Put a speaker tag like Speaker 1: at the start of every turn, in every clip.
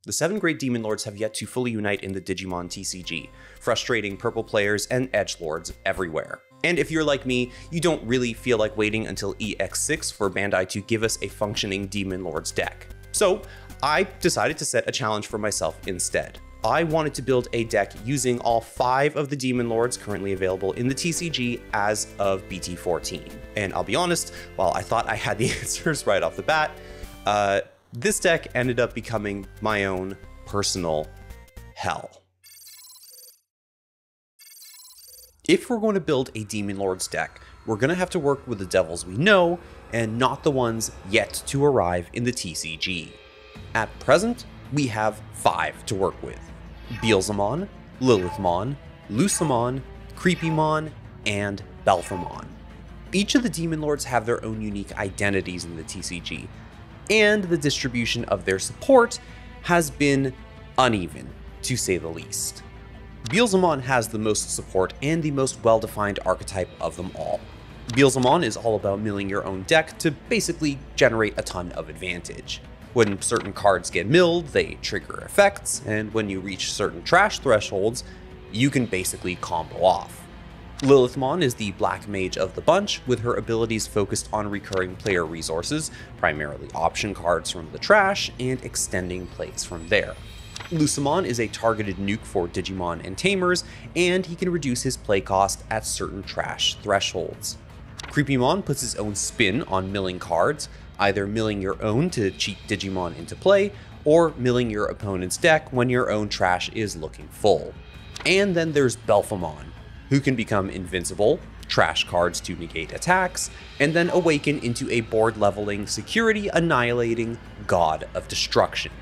Speaker 1: The 7 great demon lords have yet to fully unite in the Digimon TCG, frustrating purple players and edgelords everywhere. And if you're like me, you don't really feel like waiting until EX6 for Bandai to give us a functioning Demon Lords deck. So I decided to set a challenge for myself instead. I wanted to build a deck using all 5 of the Demon Lords currently available in the TCG as of BT14. And I'll be honest, while I thought I had the answers right off the bat, this deck ended up becoming my own personal hell. If we're going to build a Demon Lords deck, we're going to have to work with the devils we know and not the ones yet to arrive in the TCG. At present, we have 5 to work with: Beelzemon, Lilithmon, Lucemon, Creepymon, and Belphemon. Each of the Demon Lords have their own unique identities in the TCG, and the distribution of their support has been uneven, to say the least. Beelzemon has the most support and the most well-defined archetype of them all. Beelzemon is all about milling your own deck to basically generate a ton of advantage. When certain cards get milled, they trigger effects, and when you reach certain trash thresholds, you can basically combo off. Lilithmon is the black mage of the bunch, with her abilities focused on recurring player resources, primarily option cards from the trash, and extending plays from there. Lucemon is a targeted nuke for Digimon and Tamers, and he can reduce his play cost at certain trash thresholds. Creepymon puts his own spin on milling cards, either milling your own to cheat Digimon into play, or milling your opponent's deck when your own trash is looking full. And then there's Belphemon, who can become invincible, trash cards to negate attacks, and then awaken into a board-leveling, security-annihilating god of destruction.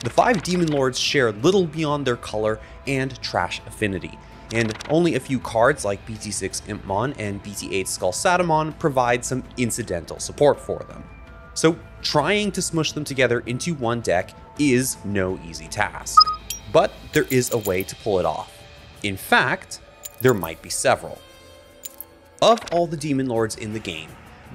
Speaker 1: The 5 Demon Lords share little beyond their color and trash affinity, and only a few cards like BT6 Impmon and BT8 Skullsatamon provide some incidental support for them. So trying to smush them together into one deck is no easy task. But there is a way to pull it off. In fact, there might be several. Of all the Demon Lords in the game,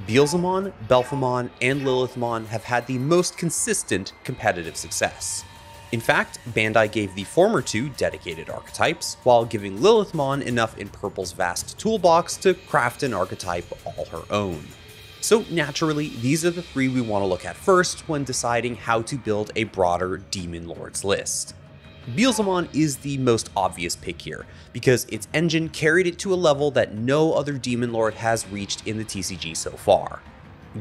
Speaker 1: Beelzemon, Belphemon, and Lilithmon have had the most consistent competitive success. In fact, Bandai gave the former 2 dedicated archetypes, while giving Lilithmon enough in Purple's vast toolbox to craft an archetype all her own. So naturally, these are the 3 we want to look at first when deciding how to build a broader Demon Lords list. Beelzemon is the most obvious pick here, because its engine carried it to a level that no other Demon Lord has reached in the TCG so far,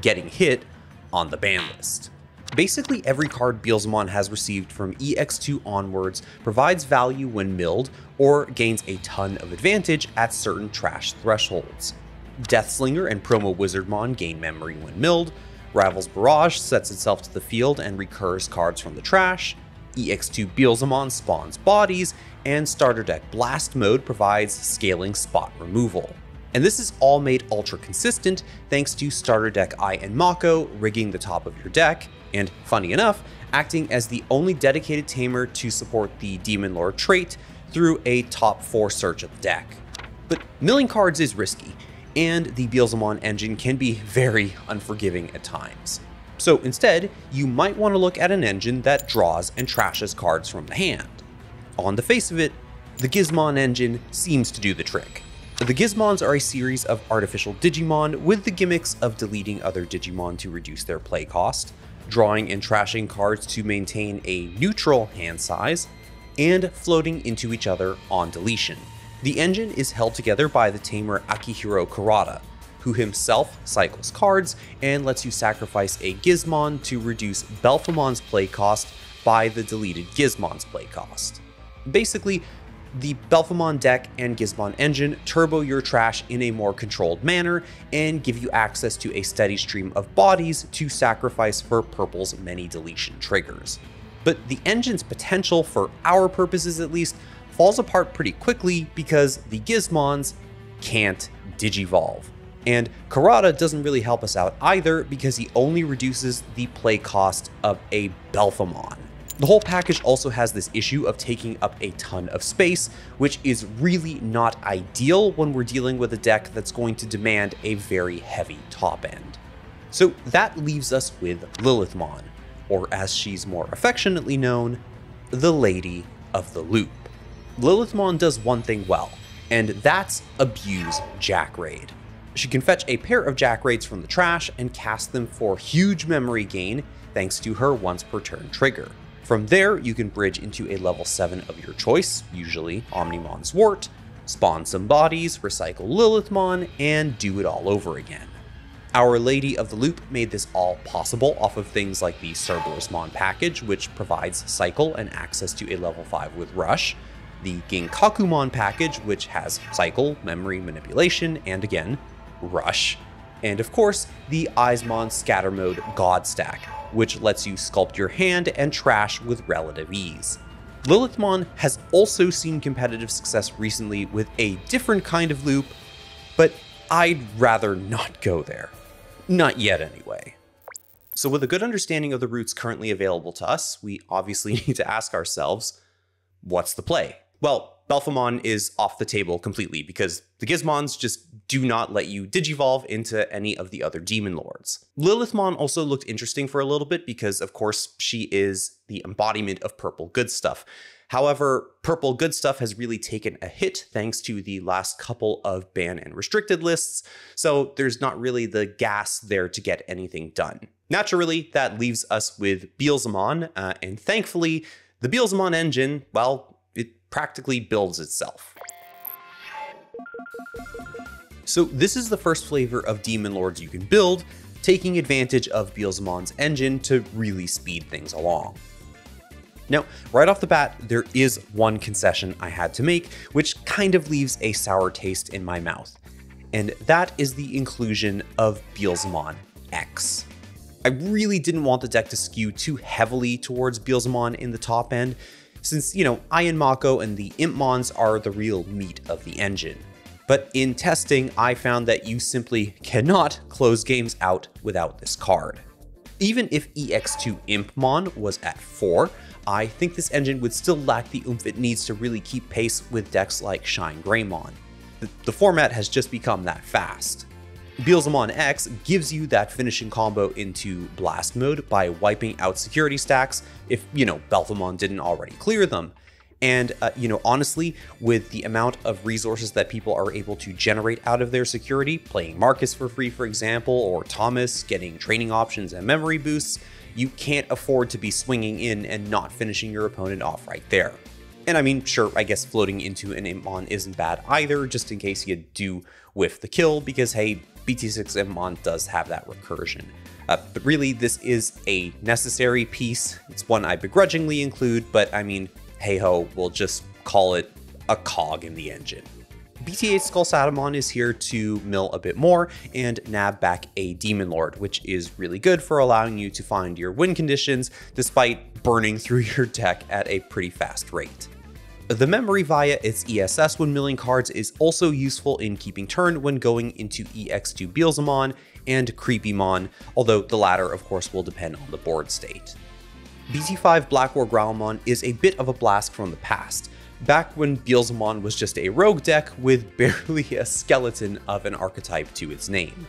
Speaker 1: getting hit on the ban list. Basically every card Beelzemon has received from EX2 onwards provides value when milled, or gains a ton of advantage at certain trash thresholds. Deathslinger and Promo Wizardmon gain memory when milled, Rival's Barrage sets itself to the field and recurs cards from the trash, EX2 Beelzemon spawns bodies, and Starter Deck Blast Mode provides scaling spot removal. And this is all made ultra consistent thanks to Starter Deck Eye and Mako rigging the top of your deck, and funny enough, acting as the only dedicated tamer to support the Demon Lord trait through a top 4 search of the deck. But milling cards is risky, and the Beelzemon engine can be very unforgiving at times. So instead, you might want to look at an engine that draws and trashes cards from the hand. On the face of it, the Gizmon engine seems to do the trick. The Gizmons are a series of artificial Digimon with the gimmicks of deleting other Digimon to reduce their play cost, drawing and trashing cards to maintain a neutral hand size, and floating into each other on deletion. The engine is held together by the tamer Akihiro Kurata, who himself cycles cards and lets you sacrifice a Gizmon to reduce Belphemon's play cost by the deleted Gizmon's play cost. Basically, the Belphemon deck and Gizmon engine turbo your trash in a more controlled manner and give you access to a steady stream of bodies to sacrifice for Purple's many deletion triggers. But the engine's potential, for our purposes at least, falls apart pretty quickly because the Gizmons can't digivolve. And Kurata doesn't really help us out either because he only reduces the play cost of a Belphemon. The whole package also has this issue of taking up a ton of space, which is really not ideal when we're dealing with a deck that's going to demand a very heavy top end. So that leaves us with Lilithmon, or as she's more affectionately known, the Lady of the Loop. Lilithmon does one thing well, and that's abuse Jack Raid. She can fetch a pair of Jack Raids from the trash and cast them for huge memory gain thanks to her once per turn trigger. From there, you can bridge into a level 7 of your choice, usually Omnimon's Wart, spawn some bodies, recycle Lilithmon, and do it all over again. Our Lady of the Loop made this all possible off of things like the Cerberusmon package, which provides cycle and access to a level 5 with Rush, the Ginkakumon package, which has cycle, memory manipulation, and again, Rush, and of course, the Eismon Scatter Mode God Stack, which lets you sculpt your hand and trash with relative ease. Lilithmon has also seen competitive success recently with a different kind of loop, but I'd rather not go there. Not yet, anyway. So with a good understanding of the routes currently available to us, we obviously need to ask ourselves, what's the play? Well, Belphemon is off the table completely because the Gizmons just do not let you digivolve into any of the other demon lords. Lilithmon also looked interesting for a little bit because, of course, she is the embodiment of purple good stuff. However, purple good stuff has really taken a hit thanks to the last couple of ban and restricted lists, so there's not really the gas there to get anything done. Naturally, that leaves us with Beelzemon, and thankfully, the Beelzemon engine, well, it practically builds itself. So this is the first flavor of Demon Lords you can build, taking advantage of Beelzemon's engine to really speed things along. Now, right off the bat, there is one concession I had to make, which kind of leaves a sour taste in my mouth, and that is the inclusion of Beelzemon X. I really didn't want the deck to skew too heavily towards Beelzemon in the top end, since, Iron Mako and the Impmons are the real meat of the engine. But in testing, I found that you simply cannot close games out without this card. Even if EX2 Impmon was at 4, I think this engine would still lack the oomph it needs to really keep pace with decks like Shine Greymon. The format has just become that fast. Beelzemon X gives you that finishing combo into blast mode by wiping out security stacks if, Belphemon didn't already clear them. And, honestly, with the amount of resources that people are able to generate out of their security, playing Marcus for free, for example, or Thomas, getting training options and memory boosts, you can't afford to be swinging in and not finishing your opponent off right there. And I mean, sure, I guess floating into an Impmon isn't bad either, just in case you do whiff the kill, because hey, BT6 Impmon does have that recursion. But really, this is a necessary piece. It's one I begrudgingly include, but I mean, hey-ho, we'll just call it a cog in the engine. BT8 Skullsatamon is here to mill a bit more and nab back a Demon Lord, which is really good for allowing you to find your win conditions despite burning through your deck at a pretty fast rate. The memory via its ESS when milling cards is also useful in keeping turn when going into EX2 Beelzemon and Creepymon, although the latter of course will depend on the board state. BT5 Black War Growlmon is a bit of a blast from the past, back when Beelzemon was just a rogue deck with barely a skeleton of an archetype to its name.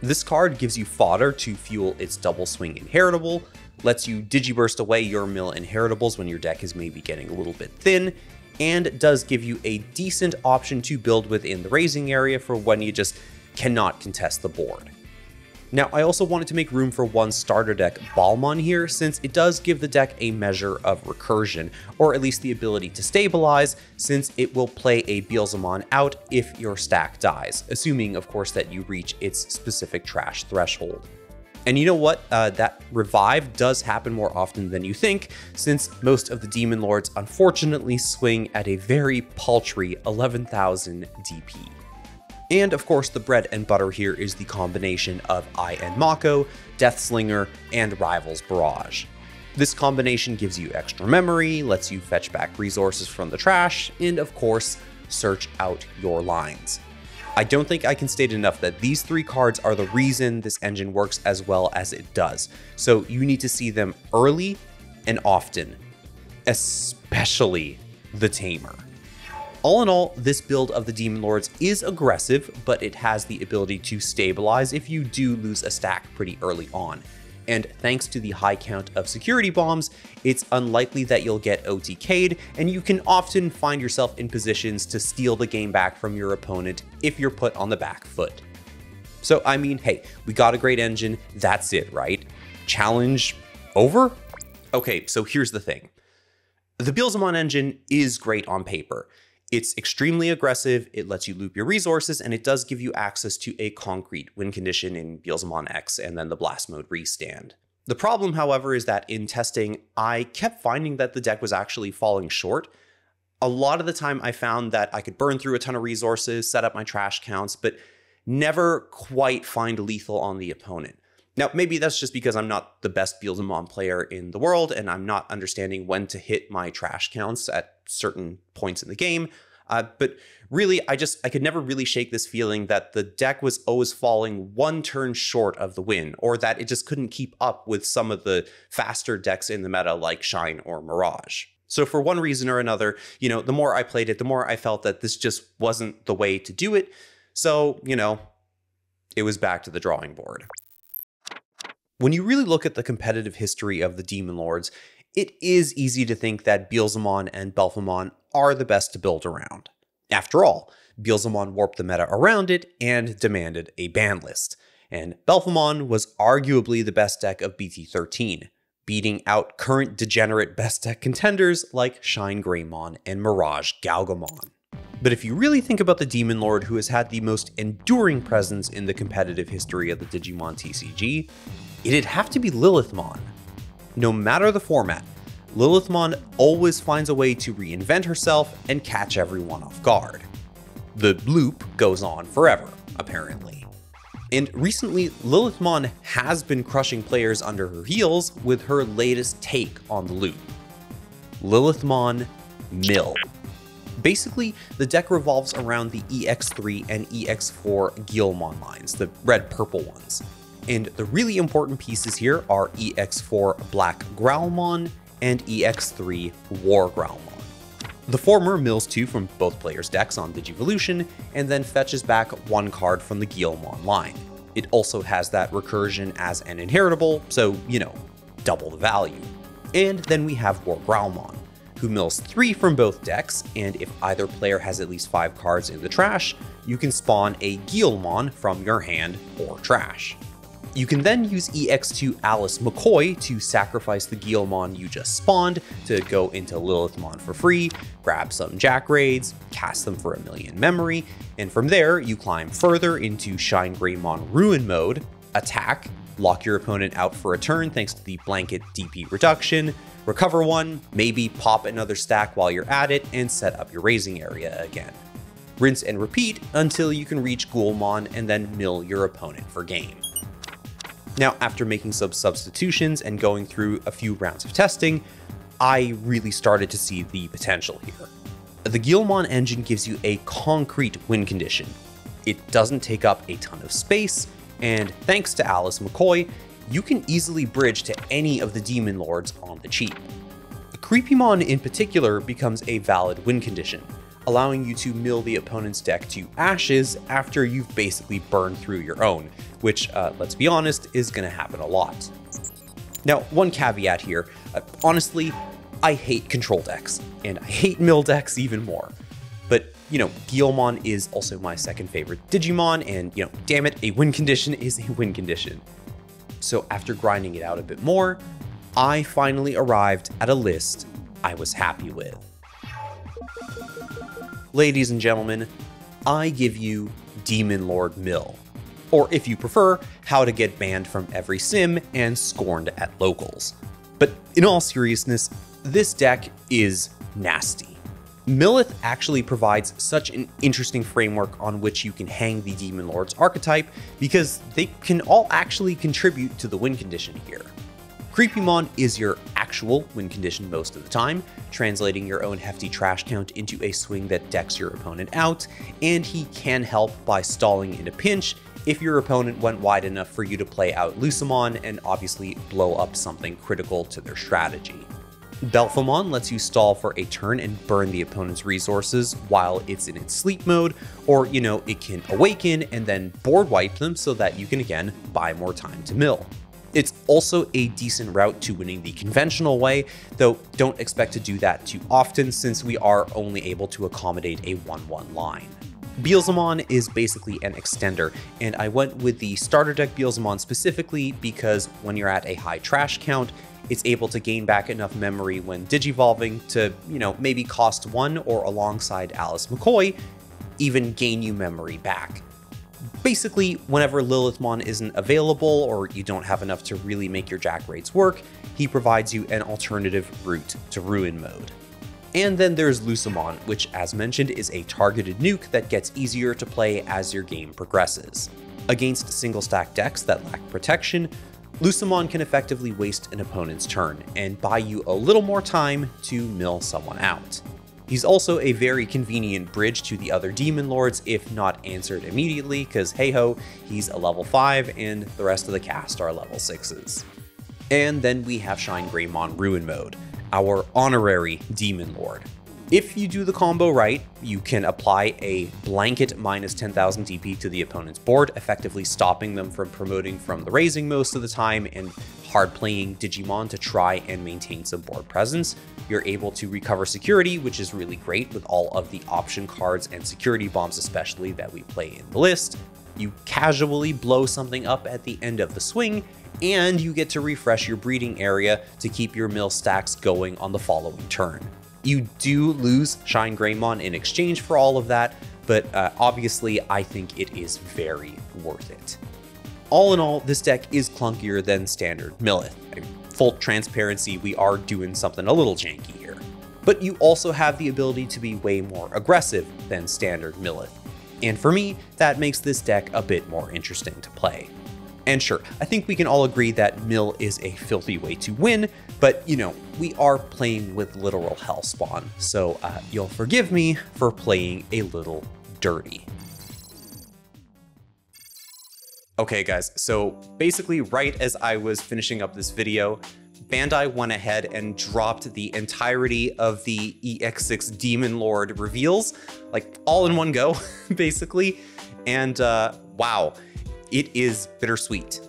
Speaker 1: This card gives you fodder to fuel its double swing inheritable, lets you digiburst away your mill inheritables when your deck is maybe getting a little bit thin, and does give you a decent option to build within the raising area for when you just cannot contest the board. Now, I also wanted to make room for one starter deck Balmon here, since it does give the deck a measure of recursion, or at least the ability to stabilize, since it will play a Beelzemon out if your stack dies, assuming, of course, that you reach its specific trash threshold. And you know what? That revive does happen more often than you think, since most of the Demon Lords unfortunately swing at a very paltry 11,000 DP. And of course, the bread and butter here is the combination of Iron Mako, Deathslinger, and Rival's Barrage. This combination gives you extra memory, lets you fetch back resources from the trash, and of course, search out your lines. I don't think I can state enough that these three cards are the reason this engine works as well as it does, so you need to see them early and often, especially the Tamer. All in all, this build of the Demon Lords is aggressive, but it has the ability to stabilize if you do lose a stack pretty early on. and thanks to the high count of security bombs, it's unlikely that you'll get OTK'd, and you can often find yourself in positions to steal the game back from your opponent if you're put on the back foot. So I mean, hey, we got a great engine, that's it, right? Challenge over? Okay, so here's the thing. The Beelzemon engine is great on paper. It's extremely aggressive, it lets you loop your resources, and it does give you access to a concrete win condition in Beelzemon X and then the blast mode restand. The problem, however, is that in testing, I kept finding that the deck was actually falling short. A lot of the time I found that I could burn through a ton of resources, set up my trash counts, but never quite find lethal on the opponent. Now, maybe that's just because I'm not the best Beelzemon player in the world, and I'm not understanding when to hit my trash counts at certain points in the game. But really, I could never really shake this feeling that the deck was always falling one turn short of the win, or that it just couldn't keep up with some of the faster decks in the meta like Shine or Mirage. So for one reason or another, the more I played it, the more I felt that this just wasn't the way to do it. So, it was back to the drawing board. When you really look at the competitive history of the Demon Lords, it is easy to think that Beelzemon and Belphemon are the best to build around. After all, Beelzemon warped the meta around it and demanded a ban list, and Belphemon was arguably the best deck of BT13, beating out current degenerate best deck contenders like Shine Greymon and Mirage Galgamon. But if you really think about the Demon Lord who has had the most enduring presence in the competitive history of the Digimon TCG, it'd have to be Lilithmon. No matter the format, Lilithmon always finds a way to reinvent herself and catch everyone off guard. The loop goes on forever, apparently. And recently, Lilithmon has been crushing players under her heels with her latest take on the loop. Lilithmon-Mill. Basically, the deck revolves around the EX3 and EX4 Guilmon lines, the red-purple ones. And the really important pieces here are EX4 Black Growlmon and EX3 War Growlmon. The former mills 2 from both players' decks on Digivolution, and then fetches back 1 card from the Guilmon line. It also has that recursion as an inheritable, so, double the value. And then we have War Growlmon, who mills 3 from both decks, and if either player has at least 5 cards in the trash, you can spawn a Guilmon from your hand or trash. You can then use EX2 Alice McCoy to sacrifice the Guilmon you just spawned to go into Lilithmon for free, grab some Jack Raids, cast them for 1,000,000 memory, and from there you climb further into Shine Greymon Ruin mode, attack, lock your opponent out for a turn thanks to the blanket DP reduction, recover 1, maybe pop another stack while you're at it, and set up your raising area again. Rinse and repeat until you can reach Guilmon and then mill your opponent for game. Now, after making some substitutions and going through a few rounds of testing, I really started to see the potential here. The Guilmon engine gives you a concrete win condition. It doesn't take up a ton of space, and thanks to Alice McCoy, you can easily bridge to any of the Demon Lords on the cheap. Creepymon in particular becomes a valid win condition, allowing you to mill the opponent's deck to ashes after you've basically burned through your own, which, let's be honest, is going to happen a lot. Now, one caveat here, honestly, I hate control decks, and I hate mill decks even more. But, Guilmon is also my second favorite Digimon, and, damn it, a win condition is a win condition. So after grinding it out a bit more, I finally arrived at a list I was happy with. Ladies and gentlemen, I give you Demon Lord Mill, or if you prefer, how to get banned from every sim and scorned at locals. But in all seriousness, this deck is nasty. Millith actually provides such an interesting framework on which you can hang the Demon Lord's archetype because they can all actually contribute to the win condition here. Creepymon is your actual win condition most of the time, translating your own hefty trash count into a swing that decks your opponent out, and he can help by stalling in a pinch if your opponent went wide enough for you to play out Lucemon and obviously blow up something critical to their strategy. Belphemon lets you stall for a turn and burn the opponent's resources while it's in its sleep mode, or, it can awaken and then board wipe them so that you can again buy more time to mill. It's also a decent route to winning the conventional way, though don't expect to do that too often since we are only able to accommodate a 1/1 line. Beelzemon is basically an extender, and I went with the starter deck Beelzemon specifically because when you're at a high trash count, it's able to gain back enough memory when digivolving to, maybe cost 1 or alongside Alice McCoy, even gain you memory back. Basically, whenever Lilithmon isn't available or you don't have enough to really make your jack rates work, he provides you an alternative route to ruin mode. And then there's Lucemon, which as mentioned is a targeted nuke that gets easier to play as your game progresses. Against single stack decks that lack protection, Lucemon can effectively waste an opponent's turn and buy you a little more time to mill someone out. He's also a very convenient bridge to the other Demon Lords if not answered immediately, because hey ho, he's a level 5 and the rest of the cast are level 6s. And then we have Shine Greymon Ruin Mode, our honorary Demon Lord. If you do the combo right, you can apply a blanket minus 10,000 DP to the opponent's board, effectively stopping them from promoting from the raising most of the time and hard playing Digimon to try and maintain some board presence. You're able to recover security, which is really great with all of the option cards and security bombs especially that we play in the list. You casually blow something up at the end of the swing, and you get to refresh your breeding area to keep your mill stacks going on the following turn. You do lose Shine Greymon in exchange for all of that, but obviously I think it is very worth it. All in all, this deck is clunkier than standard Millith. Full transparency, we are doing something a little janky here. But you also have the ability to be way more aggressive than standard Millith. And for me, that makes this deck a bit more interesting to play. And sure, I think we can all agree that Mill is a filthy way to win, but we are playing with literal Hellspawn, so you'll forgive me for playing a little dirty. Okay guys, so basically right as I was finishing up this video, Bandai went ahead and dropped the entirety of the EX6 Demon Lord reveals, like all in one go, basically. And wow, it is bittersweet.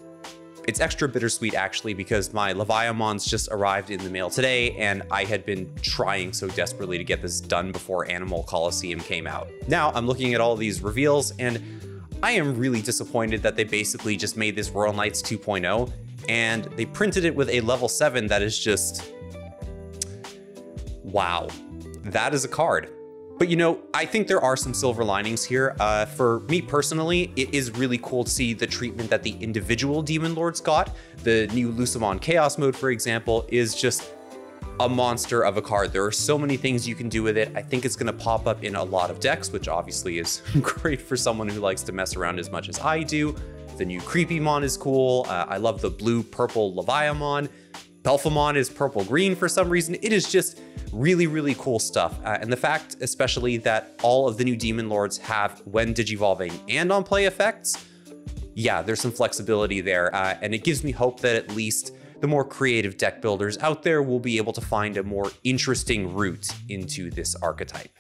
Speaker 1: It's extra bittersweet actually because my Leviamons just arrived in the mail today and I had been trying so desperately to get this done before Animal Coliseum came out. Now I'm looking at all these reveals and I am really disappointed that they basically just made this Royal Knights 2.0 and they printed it with a level 7 that is just, wow, that is a card. But I think there are some silver linings here. For me personally, it is really cool to see the treatment that the individual Demon Lords got. The new Lucemon Chaos Mode, for example, is just a monster of a card. There are so many things you can do with it. I think it's going to pop up in a lot of decks, which obviously is great for someone who likes to mess around as much as I do. The new Creepymon is cool. I love the blue-purple Leviamon. Belphemon is purple-green for some reason. It is just really, really cool stuff. And the fact, especially, that all of the new Demon Lords have when digivolving and on play effects, yeah, there's some flexibility there. And it gives me hope that at least the more creative deck builders out there will be able to find a more interesting route into this archetype.